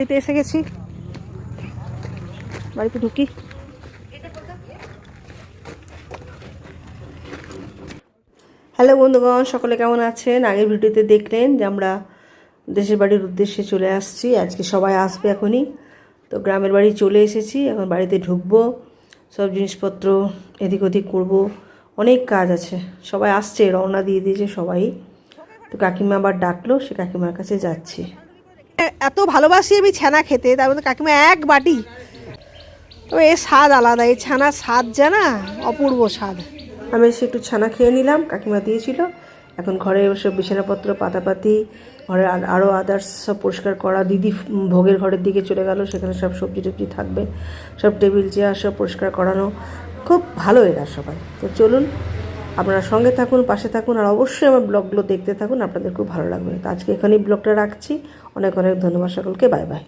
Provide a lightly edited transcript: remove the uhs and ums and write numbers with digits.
বাড়িতে এসে গেছি, বাড়িতে ঢুকি। হ্যালো বন্ধুগণ, সকলে কেমন আছেন? আগের ভিডিওতে দেখলেন যে আমরা দেশের বাড়ির উদ্দেশ্যে চলে আসছি। আজকে সবাই আসবে এখনই, তো গ্রামের বাড়ি চলে এসেছি। এখন বাড়িতে ঢুকবো, সব জিনিসপত্র এদিক ওদিক করবো, অনেক কাজ আছে। সবাই আসছে, রওনা দিয়ে দিয়েছে সবাই। তো কাকিমা আবার ডাকলো, সে কাকিমার কাছে যাচ্ছি। এত ভালোবাসি আমি ছানা খেতে, তার মধ্যে কাকিমা এক বাটি, তবে এর স্বাদ আলাদা। এই ছানার স্বাদ জানা অপূর্ব স্বাদ। আমি এসে একটু ছানা খেয়ে নিলাম, কাকিমা দিয়েছিল। এখন ঘরে সব বিছানাপত্র পাতাপাতি, ঘরে আরও আদার্স সব পরিষ্কার করা। দিদি ভোগের ঘরের দিকে চলে গেল, সেখানে সব সবজি টবজি থাকবে, সব টেবিল চেয়ার সব পরিষ্কার করানো। খুব ভালো এরা সবাই। তো চলুন, আপনারা সঙ্গে থাকুন, পাশে থাকুন, আর অবশ্যই আমার ব্লগগুলো দেখতে থাকুন, আপনাদের খুব ভালো লাগবে। তো আজকে এখানেই ব্লগটা রাখছি। অনেক অনেক ধন্যবাদ সকলকে। Bye bye.